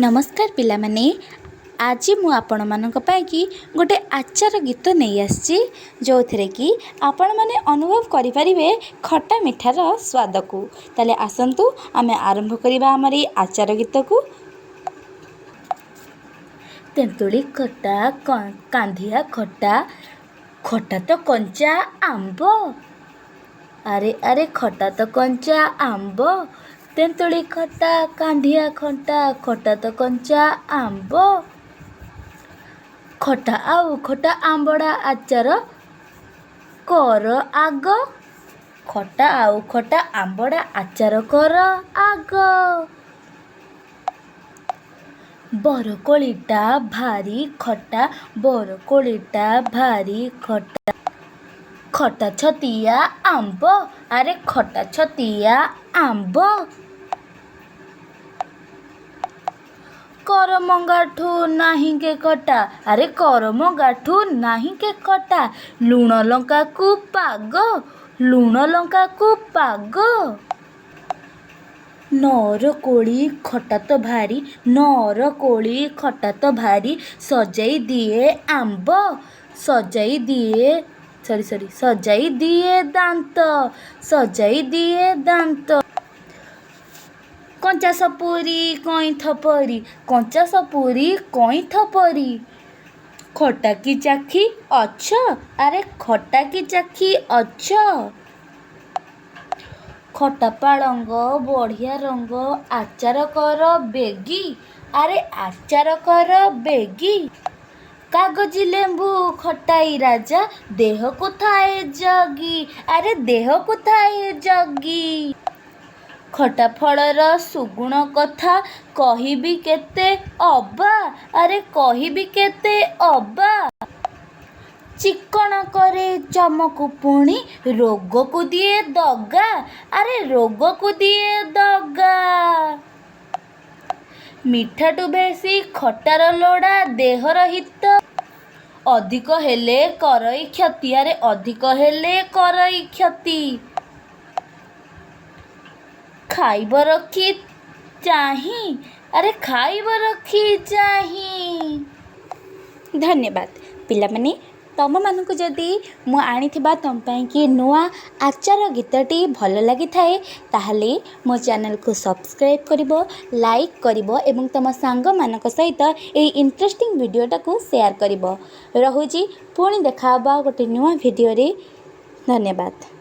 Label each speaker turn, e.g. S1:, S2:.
S1: नमस्कार पिला माने आज मु आपण मानक पाई गोटे आचार गीत नहीं आसी जो थे कि आपण माने अनुभव करें खट्टा मिठार स्वाद को ताले आसतु आमे आरंभ करवा आमर आचार गीत को। तेंतुली खट्टा कांधिया खट्टा खट्टा तो कंचा आंब अरे अरे खट्टा तो कंचा आंब तेंतुली खट्टा कांधिया खट्टा खट्टा तो कंचा आंब खट्टा आउ खट्टा आंबड़ा आचार कर आग खट्टा आउ खट्टा आंबड़ा आचार कर आग बरकोलीटा भारी खट्टा बरकोलीटा भारी खट्टा खट्टा छतिया आंब अरे खट्टा छतिया आंब करमंगाठू नाही के खट्टा अरे करमंगाठू नाही के खट्टा लुण लंका को पाग लुण लंका को पाग नर कोली खट्टा तो भारी नर कोली खट्टा तो भारी सजाई दिए आंब सजाई दिए सजाई दिए दांत सजाई दिए दांत कंचा सपुरी कई थपरी कंचा सपुरी कई थपरी खट्टा की चाखी अच्छा अरे खट्टा की चाखी अच्छा खट्टा पालंग बढ़िया रंग आचार कर बेगी अरे आचार कर बेगी कागजी लेंबू खटाई राजा देह को थाए जगी अरे देह को थाए जगी खटा फलर सुगुण कथा कहिबी केते अबा अरे कहिबी केते अबा चिकन करे चमक पुणी रोग को दिए दगा अरे रोग को दिए दगा मिठाटू बेसी खटार लोड़ा देहर हित अधिक हेले करई क्षति अरे अधिक हेले करई क्षति खाइब रखी चाही अरे खाइब रखी चाही। धन्यवाद पिला माने तम मानक जदि मु आनी तम कि नुआ आचार गीतटी भल लगी थाए ताहले मो चैनल को सब्सक्राइब करिवो लाइक करिवो एवं तम सांग मानक सहित ए इंटरेस्टिंग वीडियोटा को शेयर करिवो। रहुजी पुणी देखा गोटे नुआ वीडियो रे। धन्यवाद।